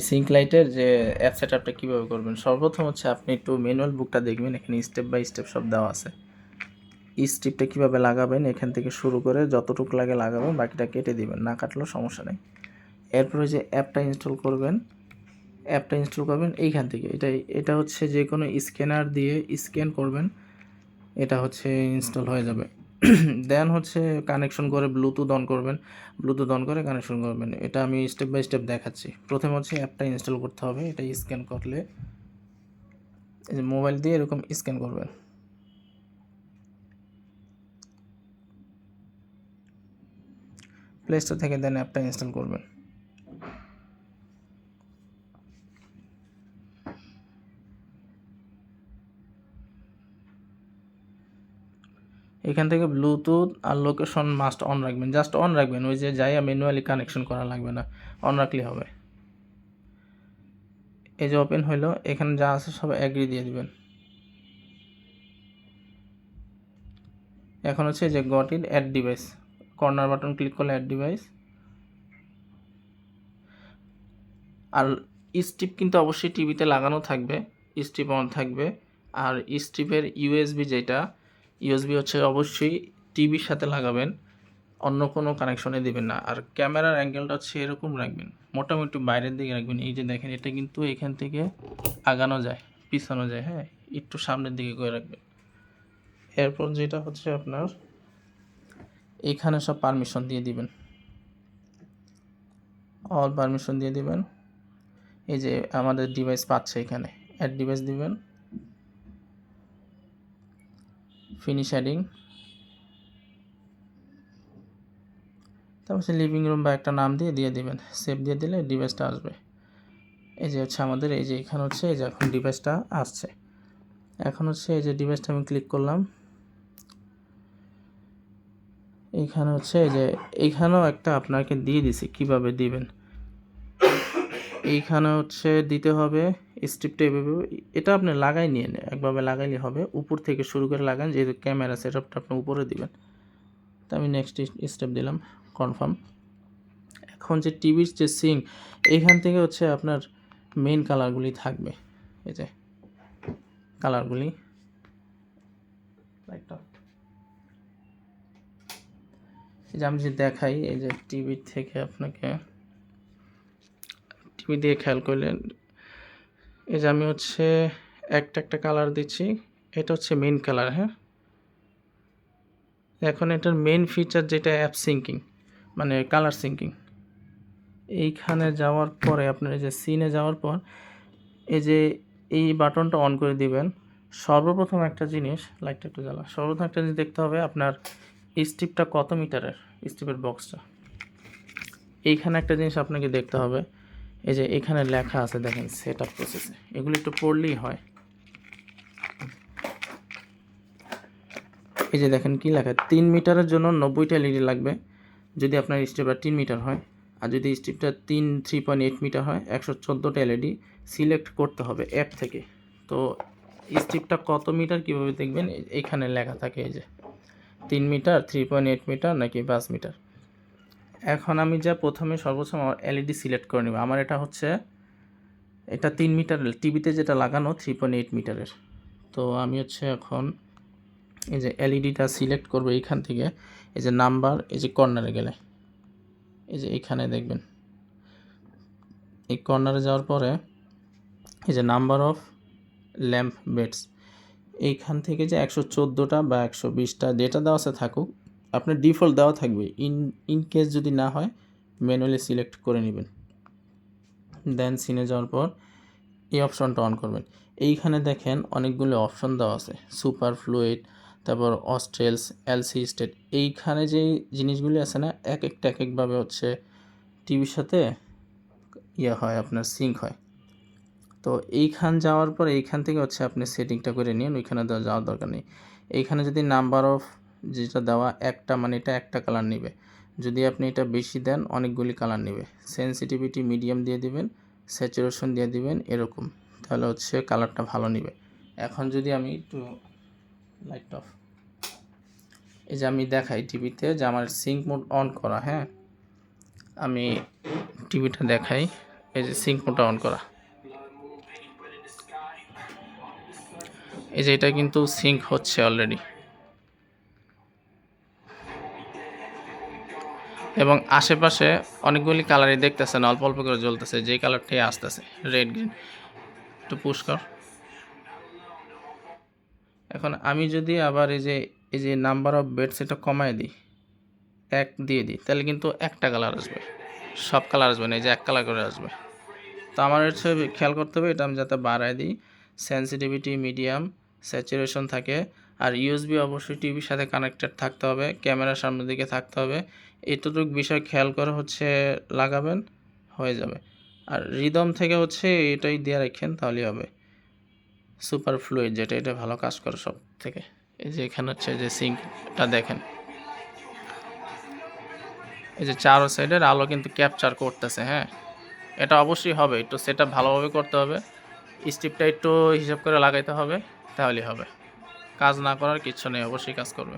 Sync লাইটের যে app সেটআপটা কীভাবে করবেন, সর্বপ্রথম হচ্ছে আপনি একটু ম্যানুয়াল বুকটা দেখবেন, এখানে স্টেপ বাই স্টেপ সব দেওয়া আছে। স্ট্রিপটা কীভাবে লাগাবেন এখান থেকে শুরু করে যতটুকু লাগে লাগাবেন, বাকিটা কেটে দিবেন, না কাটলেও সমস্যা নেই। এরপরে যে অ্যাপটা ইনস্টল করবেন এইখান থেকে, এটা হচ্ছে যে কোনো স্ক্যানার দিয়ে স্ক্যান করবেন, এটা হচ্ছে ইনস্টল হয়ে যাবে। দেন হচ্ছে কানেকশন করে ব্লুটুথ অন করবেন, ব্লুটুথ অন করে কানেকশন করবেন। এটা আমি স্টেপ বাই স্টেপ দেখাচ্ছি। প্রথমে হচ্ছে অ্যাপটা ইনস্টল করতে হবে, এটা স্ক্যান করলে এই যে মোবাইল দিয়ে এরকম স্ক্যান করবেন। প্লে স্টোর থেকে দেন অ্যাপটা ইনস্টল করবেন। এখান থেকে ব্লুটুথ আর লোকেশন মাস্ট অন রাখবেন, জাস্ট অন রাখবেন, ওই যে যাইয়া ম্যানুয়ালি কানেকশন করা লাগবে না, অন রাখলেই হবে। এই যে ওপেন হইলো, এখানে যা আছে সব অ্যাগ্রি দিয়ে দিবেন। এখন হচ্ছে যে got it add device, corner button click করলে অ্যাড ডিভাইস। আর স্ট্রিপ কিন্তু অবশ্যই টিভিতে লাগানো থাকবে, স্ট্রিপ অন থাকবে। আর স্ট্রিপের ইউএসবি হচ্ছে অবশ্যই টিভির সাথে লাগাবেন, অন্য কোনো কানেকশনে দিবেন না। আর ক্যামেরার অ্যাঙ্গেলটা হচ্ছে এরকম রাখবেন, মোটামুটি বাইরের দিকে রাখবেন। এই যে দেখেন, এটা কিন্তু এখান থেকে আগানো যায়, পিছানো যায়, হ্যাঁ, একটু সামনের দিকে করে রাখবেন। এরপর যেটা হচ্ছে আপনার এইখানে সব পারমিশন দিয়ে দিবেন, অল পারমিশন দিয়ে দিবেন। এই যে আমাদের ডিভাইস পাচ্ছে, এখানে অ্যাড ডিভাইস দিবেন, ফিনিশ অ্যাডিং, তারপর লিভিং রুম বা একটা নাম দিয়ে দিবেন, সেভ দিয়ে দিলে ডিভাইসটা আসবে। এই যে হচ্ছে আমাদের, এই যে এখানে হচ্ছে এই যে এখন ডিভাইসটা আসছে। এখন হচ্ছে এই যে ডিভাইসটা আমি ক্লিক করলাম, এইখানে হচ্ছে এই যে এইখানেও একটা আপনাকে দিয়ে দিছি, কিভাবে দিবেন। এইখানে হচ্ছে দিতে হবে স্ট্রিপটা এভাবে, এটা আপনি লাগাই নিয়ে নেন, একভাবে লাগাইলে হবে, উপর থেকে শুরু করে লাগান, যেহেতু ক্যামেরা সেটআপটা আপনি উপরে দিবেন। তো আমি নেক্সট স্টেপ দিলাম, কনফার্ম। এখন যে টিভির যে সিঙ্ক, এইখান থেকে হচ্ছে আপনার মেইন কালারগুলি থাকবে, এই যে কালারগুলি, এই যে আমি যে দেখাই, এই যে টিভি থেকে আপনাকে, টিভি দিয়ে খেয়াল করলেন, এই যে আমি হচ্ছে একটা কালার দিচ্ছি, এটা হচ্ছে মেইন কালার, হ্যাঁ। এখন এটার মেইন ফিচার যেটা অ্যাপ সিঙ্কিং, মানে কালার সিঙ্কিং। এইখানে যাওয়ার পরে আপনার এই যে সিনে যাওয়ার পর এই যে এই বাটনটা অন করে দিবেন। সর্বপ্রথম একটা জিনিস, লাইটটা একটু জ্বালা, সর্বপ্রথম একটা জিনিস দেখতে হবে আপনার স্ট্রিপটা কত মিটারের, স্ট্রিপের বক্সটা। এইখানে একটা জিনিস আপনাকে দেখতে হবে, এই যে এখানে লেখা আছে দেখেন সেট আপ প্রসেসে, এগুলো একটু পড়লেই হয়। এই যে দেখেন কি লেখা, 3 মিটারের জন্য 90টা এলইডি লাগবে যদি আপনার স্ট্রিপটা 3 মিটার হয়। আর যদি স্ট্রিপটা 3.8 মিটার হয়, 114টা এলইডি সিলেক্ট করতে হবে অ্যাপ থেকে। তো স্ট্রিপটা কত মিটার কীভাবে দেখবেন, এখানে লেখা থাকে, এই যে 3 মিটার, 3.8 মিটার নাকি 5 মিটার। এখন আমি যা প্রথমে সর্বোচ্চ এলইডি সিলেক্ট করে নেব। আমার এটা হচ্ছে, এটা 3 মিটার, টিভিতে যেটা লাগানো 3.8 মিটারের। তো আমি হচ্ছে এখন এই যে এলইডিটা সিলেক্ট করব এইখান থেকে, এই যে নাম্বার, এই যে কর্নারে গেলে এই যে এইখানে দেখবেন, এই কর্নারে যাওয়ার পরে এই যে নাম্বার অফ ল্যাম্প বেডস, এইখান থেকে যে 114টা বা 120টা যেটা দেওয়া আছে থাকুক, আপনার ডিফল্ট দেওয়া থাকবে, ইন কেস যদি না হয় ম্যানুয়ালি সিলেক্ট করে নেবেন। দেন সিনে যাওয়ার পর এই অপশনটা অন করবেন। এইখানে দেখেন অনেকগুলো অপশন দেওয়া আছে, সুপার ফ্লুইড, তারপর অস্ট্রেলস, এলসি স্টেট। এইখানে যে জিনিসগুলি আছে না, এক একভাবে হচ্ছে টিভির সাথে হয়, আপনার সিঙ্ক হয়। তো এইখান যাওয়ার পর এইখান থেকে হচ্ছে আপনি সেটিংটা করে নিন, ওইখানে যাওয়ার দরকার নেই। এইখানে যদি নাম্বার অফ যেটা দেওয়া একটা, মানে এটা একটা কালার নেবে, যদি আপনি এটা বেশি দেন অনেকগুলি কালার নেবে। সেন্সিটিভিটি মিডিয়াম দিয়ে দিবেন, স্যাচুরেশন দিয়ে দিবেন, এরকম, তাহলে হচ্ছে কালারটা ভালো নেবে। এখন যদি আমি একটু লাইট অফ, এই যে আমি দেখাই টিভিতে যে আমার সিঙ্ক মোড অন করা, হ্যাঁ, আমি টিভিটা দেখাই, এই যে সিঙ্ক মোডটা অন করা, এই যে এটা কিন্তু সিঙ্ক হচ্ছে অলরেডি, এবং আশেপাশে অনেকগুলি কালারই দেখতেছেন অল্প অল্প করে জ্বলতেছে, যে কালারটাই আসতেছে রেড গ্রিন। একটু পুশ কর। এখন আমি যদি আবার এই যে নাম্বার অফ বেডস এটা কমায় দিই, 1 দিয়ে দিই, তাহলে কিন্তু একটা কালার আসবে, সব কালার আসবে না, এই যে এক কালার করে আসবে। তো আমার হচ্ছে খেয়াল করতে হবে এটা আমি যাতে বাড়ায় দিই, সেন্সিটিভিটি মিডিয়াম, স্যাচুরেশন থাকে, আর ইউএসবি অবশ্যই টিভির সাথে কানেক্টেড থাকতে হবে, ক্যামেরার সামনের দিকে থাকতে হবে, এতটুকু বিষয় খেয়াল করে হচ্ছে লাগাবেন, হয়ে যাবে। আর রিদম থেকে হচ্ছে এটাই দিয়ে রাখেন, তাহলেই হবে। সুপার ফ্লুইড যেটা, এটা ভালো কাজ করে সব থেকে। এই যে এখানে হচ্ছে যে সিঙ্কটা দেখেন, এই যে চারো সাইডের আলো কিন্তু ক্যাপচার করতেছে। হ্যাঁ, এটা অবশ্যই হবে, একটু সেট আপ ভালোভাবে করতে হবে, স্টিপটা একটু হিসাব করে লাগাইতে হবে, তাহলেই হবে। কাজ না করার কিচ্ছু নেই, অবশ্যই কাজ করবে।